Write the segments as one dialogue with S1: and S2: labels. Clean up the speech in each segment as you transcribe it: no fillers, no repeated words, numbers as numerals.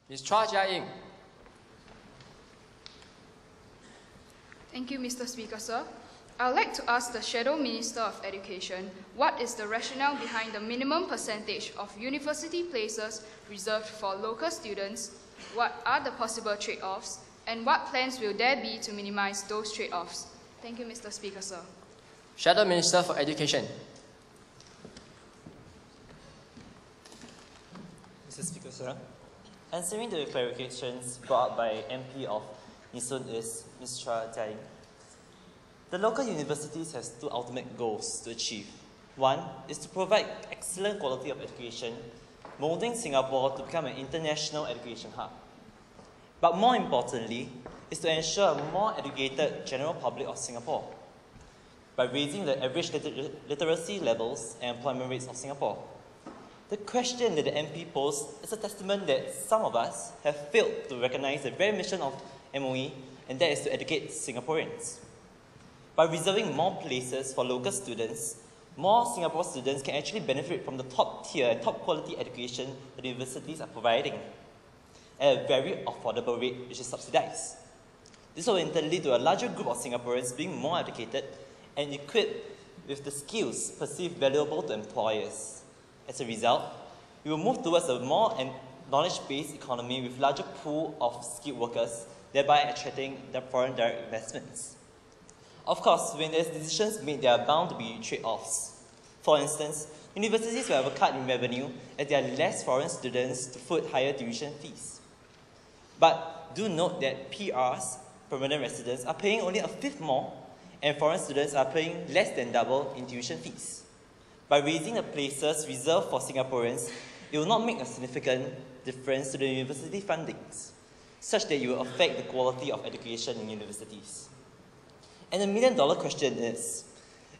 S1: Ms. Chua Jia-ying.
S2: Thank you, Mr. Speaker, sir. I would like to ask the Shadow Minister of Education, what is the rationale behind the minimum percentage of university places reserved for local students? What are the possible trade-offs? And what plans will there be to minimize those trade-offs? Thank you, Mr. Speaker, sir.
S1: Shadow Minister for Education.
S3: Mr. Speaker, sir. Answering the clarifications brought up by MP of Nee Soon is Ms. Chua Jia-ying. The local universities has two ultimate goals to achieve. One is to provide excellent quality of education, molding Singapore to become an international education hub. But more importantly, is to ensure a more educated general public of Singapore by raising the average literacy levels and employment rates of Singapore. The question that the MP posed is a testament that some of us have failed to recognize the very mission of MOE, and that is to educate Singaporeans. By reserving more places for local students, more Singapore students can actually benefit from the top tier and top quality education that the universities are providing at a very affordable rate, which is subsidized. This will in turn lead to a larger group of Singaporeans being more educated and equipped with the skills perceived valuable to employers. As a result, we will move towards a more knowledge-based economy with larger pool of skilled workers, thereby attracting the foreign direct investments. Of course, when there's decisions made, there are bound to be trade-offs. For instance, universities will have a cut in revenue as there are less foreign students to foot higher tuition fees. But do note that PRs, permanent residents, are paying only a fifth more, and foreign students are paying less than double in tuition fees. By raising the places reserved for Singaporeans, it will not make a significant difference to the university fundings, such that it will affect the quality of education in universities. And the million-dollar question is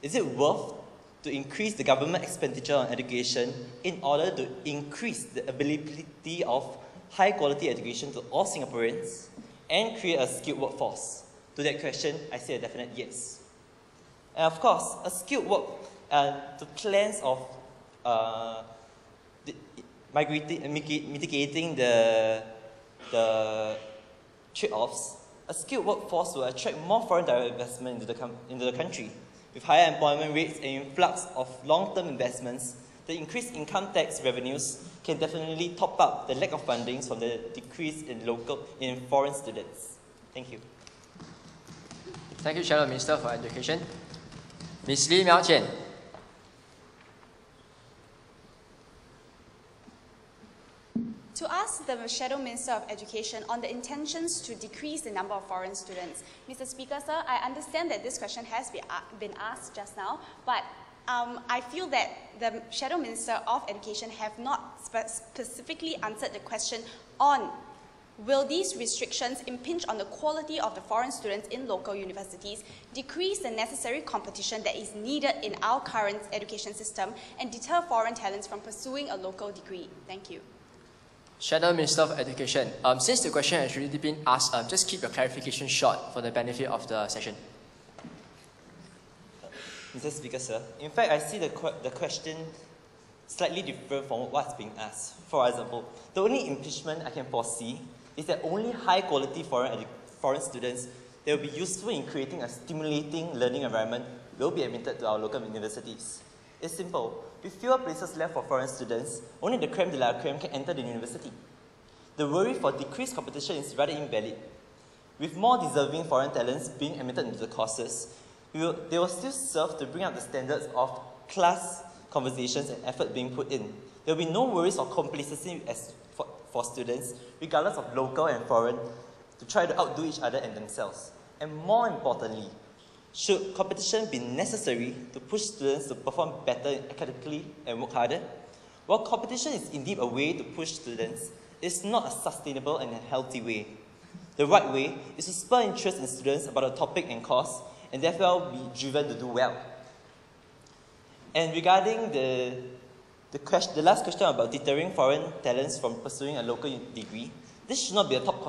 S3: it worth to increase the government expenditure on education in order to increase the availability of high-quality education to all Singaporeans and create a skilled workforce? To that question, I say a definite yes. And of course, a skilled work to plans of mitigating the trade-offs, a skilled workforce will attract more foreign direct investment into the country. With higher employment rates and influx of long-term investments, the increased income tax revenues can definitely top up the lack of fundings from the decrease in foreign students. Thank you.
S1: Thank you, Shadow Minister for Education. Ms. Lee Miao Jian.
S4: To ask the Shadow Minister of Education on the intentions to decrease the number of foreign students. Mr. Speaker, sir, I understand that this question has been asked just now, but I feel that the Shadow Minister of Education have not specifically answered the question on will these restrictions impinge on the quality of the foreign students in local universities, decrease the necessary competition that is needed in our current education system, and deter foreign talents from pursuing a local degree? Thank you.
S1: Shadow Minister of Education. Since the question has already been asked, just keep your clarification short for the benefit of the session.
S3: Mr. Speaker, sir, in fact, I see the question slightly different from what's being asked. For example, the only impeachment I can foresee is that only high-quality foreign students that will be useful in creating a stimulating learning environment will be admitted to our local universities. It's simple. With fewer places left for foreign students, only the creme de la creme can enter the university. The worry for decreased competition is rather invalid. With more deserving foreign talents being admitted into the courses, they will still serve to bring up the standards of class conversations and effort being put in. There will be no worries or complacency for students, regardless of local and foreign, to try to outdo each other and themselves. And more importantly, should competition be necessary to push students to perform better academically and work harder? While competition is indeed a way to push students, it's not a sustainable and a healthy way. The right way is to spur interest in students about a topic and course, and therefore be driven to do well. And regarding the last question about deterring foreign talents from pursuing a local degree, this should not be a top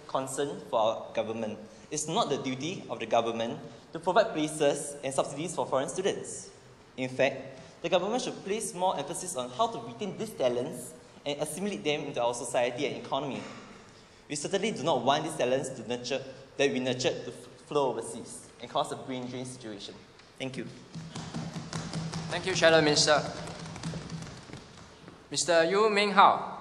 S3: concern for our government. It's not the duty of the government to provide places and subsidies for foreign students. In fact, the government should place more emphasis on how to retain these talents and assimilate them into our society and economy. We certainly do not want these talents that we nurtured to flow overseas and cause a brain drain situation. Thank you.
S1: Thank you, Shadow Minister. Mr. Yu Ming Hao.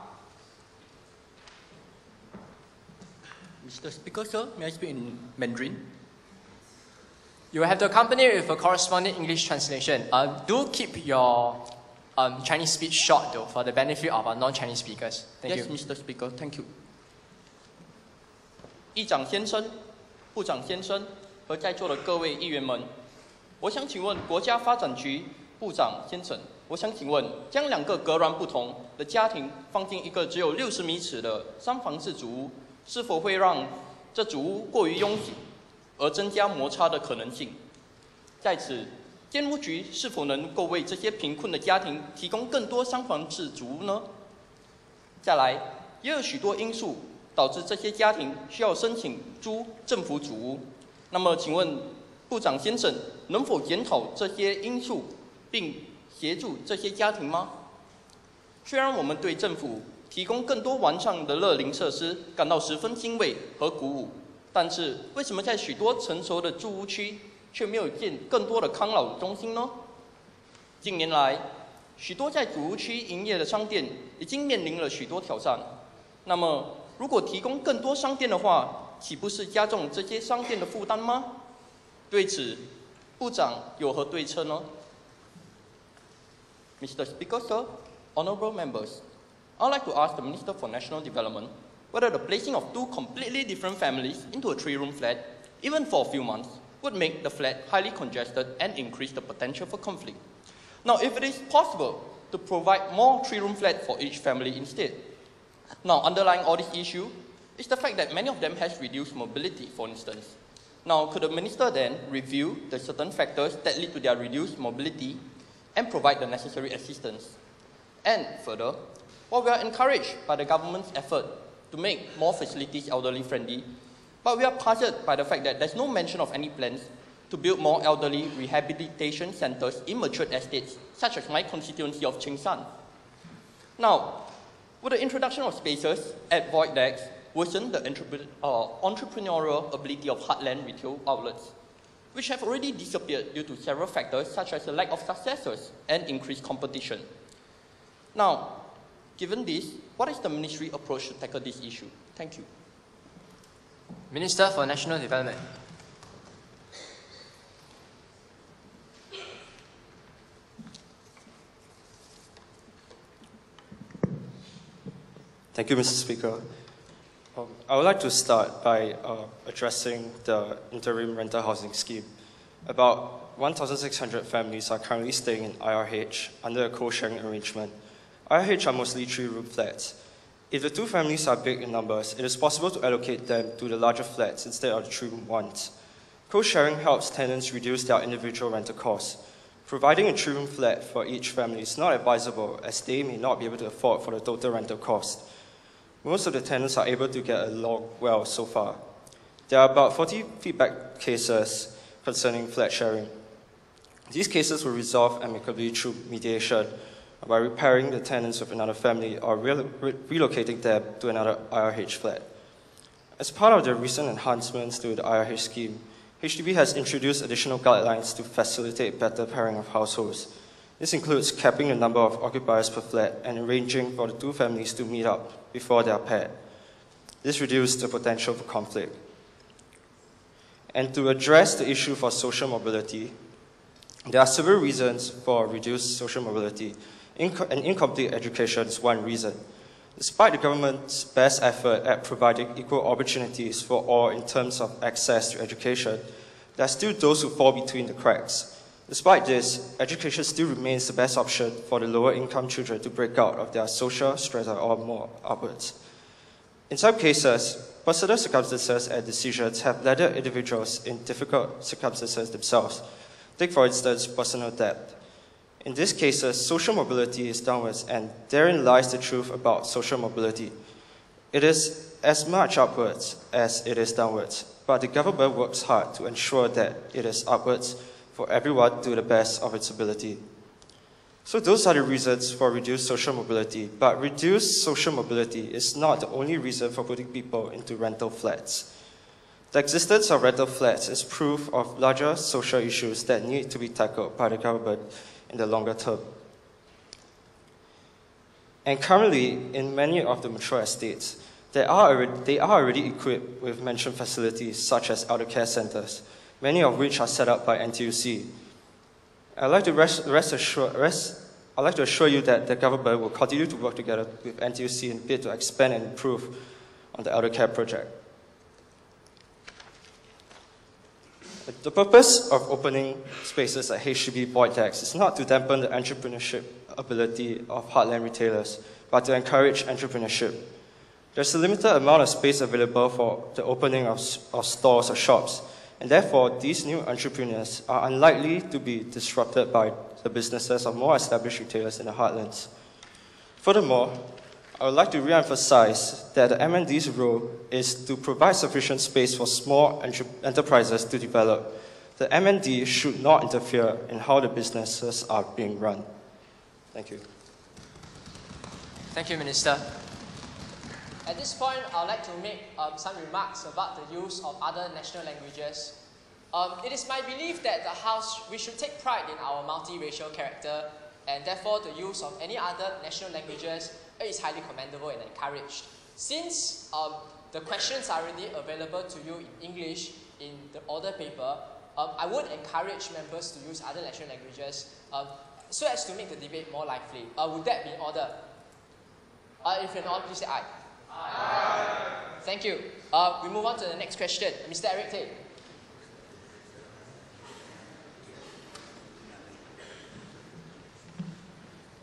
S5: Mr. Speaker, sir, may I speak in Mandarin?
S1: You will have to accompany it with a corresponding English translation. Do keep your Chinese speech short, though, for the benefit of our non-Chinese speakers. Thank
S5: Yes,
S1: you.
S5: Mr. Speaker, thank you. 议长先生、部长先生和在座的各位议员们，我想请问国家发展局部长先生，我想请问，将两个隔鸾不同的家庭放进一个只有60米尺的3房制主屋，是否会让这主屋过于拥挤，而增加摩擦的可能性？在此，监屋局是否能够为这些贫困的家庭提供更多3房制主屋呢？再来，也有许多因素导致这些家庭需要申请租政府主屋。那么，请问部长先生能否检讨这些因素，并协助这些家庭吗？虽然我们对政府提供更多完善的乐龄设施感到十分欣慰和鼓舞，但是为什么在许多成熟的住屋区却没有建更多的康老中心呢？近年来，许多在主屋区营业的商店已经面临了许多挑战。那么，如果提供更多商店的话，岂不是加重这些商店的负担吗？对此，部长有何对策呢？ Mr. Speaker, sir, honourable members, I'd like to ask the Minister for National Development whether the placing of two completely different families into a 3-room flat, even for a few months, would make the flat highly congested and increase the potential for conflict. Now, if it is possible to provide more 3-room flats for each family instead. Now, underlying all this issue is the fact that many of them has reduced mobility, for instance. Now, could the Minister then review the certain factors that lead to their reduced mobility and provide the necessary assistance? And further, while we are encouraged by the government's effort to make more facilities elderly friendly, but we are puzzled by the fact that there's no mention of any plans to build more elderly rehabilitation centres in matured estates, such as my constituency of Chengshan. Now, would the introduction of spaces at void decks worsen the entrepreneurial ability of heartland retail outlets, which have already disappeared due to several factors such as the lack of successors and increased competition? Now, given this, what is the ministry approach to tackle this issue? Thank you.
S1: Minister for National Development.
S6: Thank you, Mr. Speaker. I would like to start by addressing the interim rental housing scheme. About 1,600 families are currently staying in IRH under a co-sharing arrangement. IRH are mostly 3-room flats. If the two families are big in numbers, it is possible to allocate them to the larger flats instead of the 3-room ones. Co-sharing helps tenants reduce their individual rental costs. Providing a 3-room flat for each family is not advisable, as they may not be able to afford for the total rental cost. Most of the tenants are able to get along well so far. There are about 40 feedback cases concerning flat sharing. These cases were resolved amicably through mediation by repairing the tenants with another family or relocating them to another IRH flat. As part of the recent enhancements to the IRH scheme, HDB has introduced additional guidelines to facilitate better pairing of households. This includes capping the number of occupiers per flat and arranging for the two families to meet up before they are paired. This reduces the potential for conflict. And to address the issue for social mobility, there are several reasons for reduced social mobility. An incomplete education is one reason. Despite the government's best effort at providing equal opportunities for all in terms of access to education, there are still those who fall between the cracks. Despite this, education still remains the best option for the lower income children to break out of their social strata or more upwards. In some cases, personal circumstances and decisions have landed individuals in difficult circumstances themselves. Take, for instance, personal debt. In these cases, social mobility is downwards, and therein lies the truth about social mobility. It is as much upwards as it is downwards, but the government works hard to ensure that it is upwards for everyone to the best of its ability. So those are the reasons for reduced social mobility. But reduced social mobility is not the only reason for putting people into rental flats. The existence of rental flats is proof of larger social issues that need to be tackled by the government in the longer term. And currently, in many of the mature estates, they are already equipped with mentioned facilities such as elder care centres, many of which are set up by NTUC. I'd like to assure you that the government will continue to work together with NTUC in bid to expand and improve on the elder care project. The purpose of opening spaces at HDB void decks is not to dampen the entrepreneurship ability of heartland retailers, but to encourage entrepreneurship. There's a limited amount of space available for the opening of stores or shops, and therefore these new entrepreneurs are unlikely to be disrupted by the businesses of more established retailers in the heartlands. Furthermore, I would like to re-emphasize that the MND's role is to provide sufficient space for small enterprises to develop. The MND should not interfere in how the businesses are being run. Thank you.
S1: Thank you, Minister. At this point, I would like to make some remarks about the use of other national languages. It is my belief that we should take pride in our multiracial character, and therefore the use of any other national languages is highly commendable and encouraged. Since the questions are already available to you in English in the order paper, I would encourage members to use other national languages so as to make the debate more lively. Would that be in order? If you're in order, please say aye. Aye. Thank you. We move on to the next question. Mr. Eric Tay.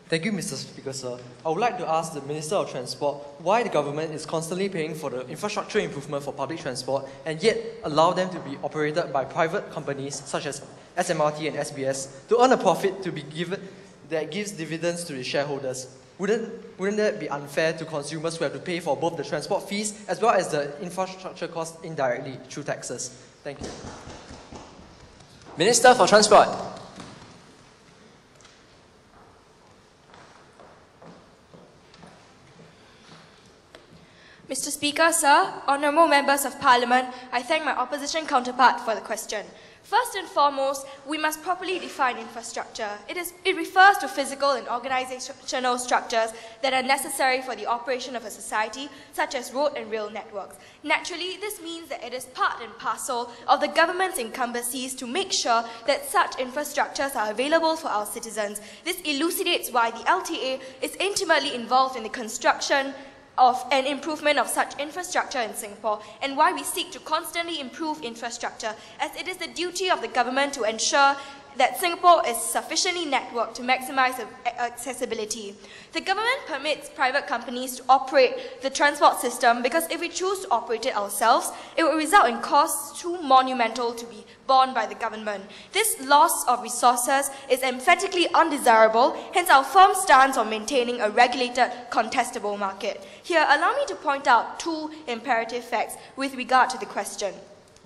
S7: Thank you, Mr. Speaker, sir. I would like to ask the Minister of Transport why the government is constantly paying for the infrastructure improvement for public transport and yet allow them to be operated by private companies such as SMRT and SBS to earn a profit to be given that gives dividends to the shareholders. Wouldn't that be unfair to consumers who have to pay for both the transport fees as well as the infrastructure costs indirectly through taxes? Thank you.
S1: Minister for Transport.
S8: Mr. Speaker, sir, honourable members of Parliament, I thank my opposition counterpart for the question. First and foremost, we must properly define infrastructure. It refers to physical and organizational structures that are necessary for the operation of a society, such as road and rail networks. Naturally, this means that it is part and parcel of the government's incumbencies to make sure that such infrastructures are available for our citizens. This elucidates why the LTA is intimately involved in the construction of an improvement of such infrastructure in Singapore, and why we seek to constantly improve infrastructure, as it is the duty of the government to ensure that Singapore is sufficiently networked to maximize accessibility. The government permits private companies to operate the transport system because if we choose to operate it ourselves, it will result in costs too monumental to be borne by the government. This loss of resources is emphatically undesirable, hence our firm stance on maintaining a regulated, contestable market. Here, allow me to point out two imperative facts with regard to the question.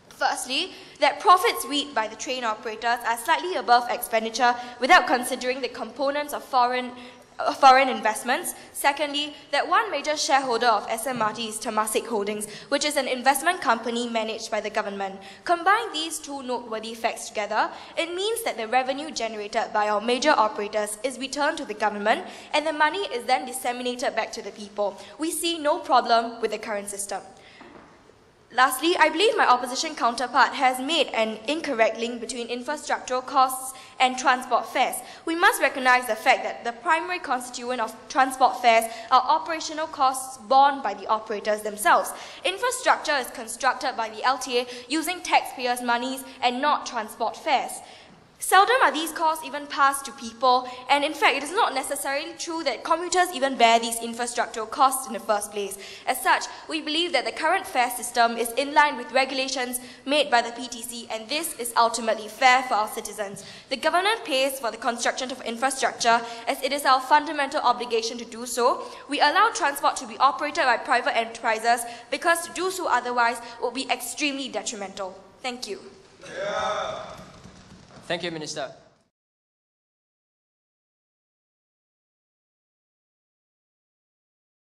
S8: Firstly, that profits reaped by the train operators are slightly above expenditure without considering the components of foreign investments. Secondly, that one major shareholder of SMRT is Temasek Holdings, which is an investment company managed by the government. Combine these two noteworthy facts together, it means that the revenue generated by our major operators is returned to the government and the money is then disseminated back to the people. We see no problem with the current system. Lastly, I believe my opposition counterpart has made an incorrect link between infrastructural costs and transport fares. We must recognize the fact that the primary constituent of transport fares are operational costs borne by the operators themselves. Infrastructure is constructed by the LTA using taxpayers' monies and not transport fares. Seldom are these costs even passed to people, and in fact, it is not necessarily true that commuters even bear these infrastructural costs in the first place. As such, we believe that the current fare system is in line with regulations made by the PTC, and this is ultimately fair for our citizens. The government pays for the construction of infrastructure, as it is our fundamental obligation to do so. We allow transport to be operated by private enterprises because to do so otherwise would be extremely detrimental. Thank you.
S1: Thank you, Minister.